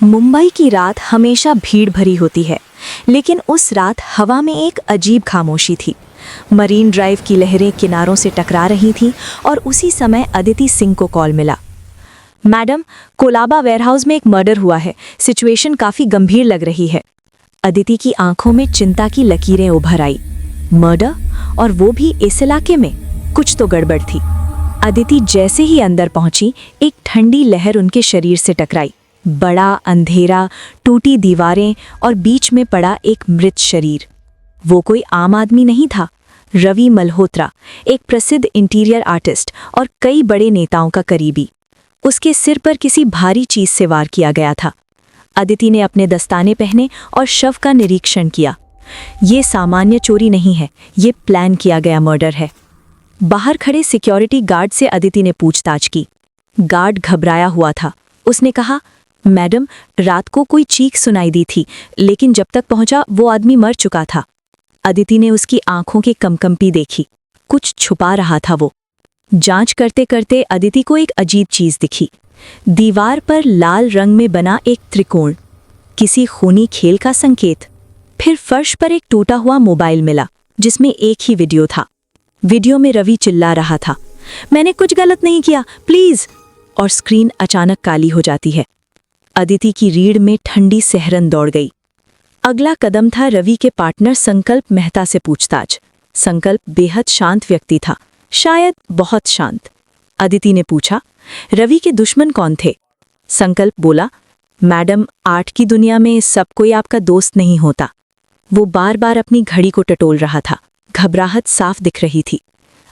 मुंबई की रात हमेशा भीड़ भरी होती है, लेकिन उस रात हवा में एक अजीब खामोशी थी। मरीन ड्राइव की लहरें किनारों से टकरा रही थीं और उसी समय अदिति सिंह को कॉल मिला। मैडम, कोलाबा वेयरहाउस में एक मर्डर हुआ है। सिचुएशन काफ़ी गंभीर लग रही है। अदिति की आंखों में चिंता की लकीरें उभर आई। मर्डर? और वो भी इस इलाके में? कुछ तो गड़बड़ थी। अदिति जैसे ही अंदर पहुंची, एक ठंडी लहर उनके शरीर से टकराई। बड़ा अंधेरा, टूटी दीवारें और बीच में पड़ा एक मृत शरीर। वो कोई आम आदमी नहीं था। रवि मल्होत्रा, एक प्रसिद्ध इंटीरियर आर्टिस्ट और कई बड़े नेताओं का करीबी। उसके सिर पर किसी भारी चीज से वार किया गया था। अदिति ने अपने दस्ताने पहने और शव का निरीक्षण किया। ये सामान्य चोरी नहीं है, ये प्लान किया गया मर्डर है। बाहर खड़े सिक्योरिटी गार्ड से अदिति ने पूछताछ की। गार्ड घबराया हुआ था। उसने कहा, मैडम, रात को कोई चीख सुनाई दी थी, लेकिन जब तक पहुंचा वो आदमी मर चुका था। अदिति ने उसकी आंखों की कंपकंपी देखी। कुछ छुपा रहा था वो। जांच करते करते अदिति को एक अजीब चीज दिखी। दीवार पर लाल रंग में बना एक त्रिकोण, किसी खूनी खेल का संकेत। फिर फर्श पर एक टूटा हुआ मोबाइल मिला, जिसमें एक ही वीडियो था। वीडियो में रवि चिल्ला रहा था, मैंने कुछ गलत नहीं किया, प्लीज। और स्क्रीन अचानक काली हो जाती है। अदिति की रीढ़ में ठंडी सिहरन दौड़ गई। अगला कदम था रवि के पार्टनर संकल्प मेहता से पूछताछ। संकल्प बेहद शांत व्यक्ति था, शायद बहुत शांत। अदिति ने पूछा, रवि के दुश्मन कौन थे? संकल्प बोला, मैडम, आर्ट की दुनिया में सब कोई आपका दोस्त नहीं होता। वो बार बार अपनी घड़ी को टटोल रहा था। घबराहट साफ दिख रही थी।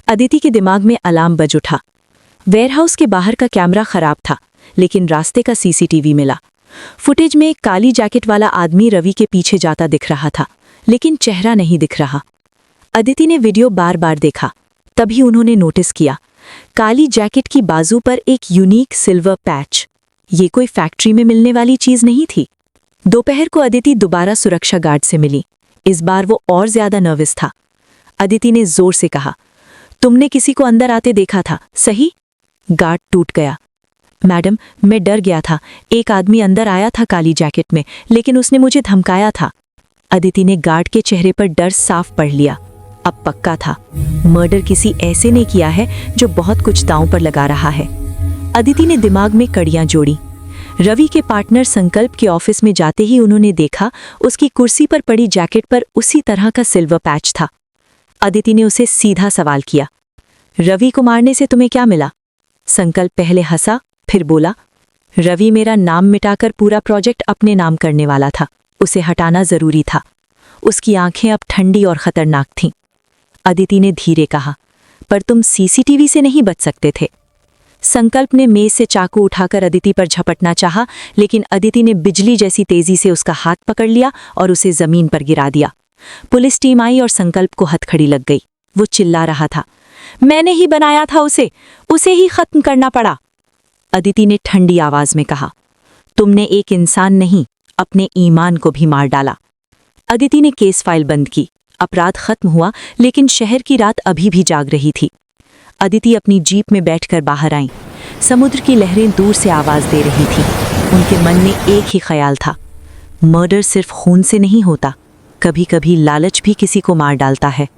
अदिति के दिमाग में अलार्म बज उठा। वेयरहाउस के बाहर का कैमरा खराब था, लेकिन रास्ते का सीसीटीवी मिला। फुटेज में एक काली जैकेट वाला आदमी रवि के पीछे जाता दिख रहा था, लेकिन चेहरा नहीं दिख रहा। अदिति ने वीडियो बार बार देखा। तभी उन्होंने नोटिस किया, काली जैकेट की बाजू पर एक यूनिक सिल्वर पैच। ये कोई फैक्ट्री में मिलने वाली चीज नहीं थी। दोपहर को अदिति दोबारा सुरक्षा गार्ड से मिली। इस बार वो और ज्यादा नर्वस था। अदिति ने जोर से कहा, तुमने किसी को अंदर आते देखा था, सही? गार्ड टूट गया। मैडम, मैं डर गया था। एक आदमी अंदर आया था काली जैकेट में, लेकिन उसने मुझे धमकाया था। अदिति ने गार्ड के चेहरे पर डर साफ पढ़ लिया। अब पक्का था, मर्डर किसी ऐसे ने किया है जो बहुत कुछ दांव पर लगा रहा है। अदिति ने दिमाग में कड़ियां जोड़ी। रवि के पार्टनर संकल्प के ऑफिस में जाते ही उन्होंने देखा, उसकी कुर्सी पर पड़ी जैकेट पर उसी तरह का सिल्वर पैच था। अदिति ने उसे सीधा सवाल किया, रवि को मारने से तुम्हें क्या मिला? संकल्प पहले हंसा, फिर बोला, रवि मेरा नाम मिटाकर पूरा प्रोजेक्ट अपने नाम करने वाला था। उसे हटाना जरूरी था। उसकी आंखें अब ठंडी और खतरनाक थीं। अदिति ने धीरे कहा, पर तुम सीसीटीवी से नहीं बच सकते थे। संकल्प ने मेज से चाकू उठाकर अदिति पर झपटना चाहा, लेकिन अदिति ने बिजली जैसी तेजी से उसका हाथ पकड़ लिया और उसे जमीन पर गिरा दिया। पुलिस टीम आई और संकल्प को हथकड़ी लग गई। वो चिल्ला रहा था, मैंने ही बनाया था उसे ही खत्म करना पड़ा। अदिति ने ठंडी आवाज में कहा, तुमने एक इंसान नहीं, अपने ईमान को भी मार डाला। अदिति ने केस फाइल बंद की। अपराध खत्म हुआ, लेकिन शहर की रात अभी भी जाग रही थी। अदिति अपनी जीप में बैठकर बाहर आई। समुद्र की लहरें दूर से आवाज दे रही थीं। उनके मन में एक ही ख्याल था, मर्डर सिर्फ खून से नहीं होता, कभी कभी लालच भी किसी को मार डालता है।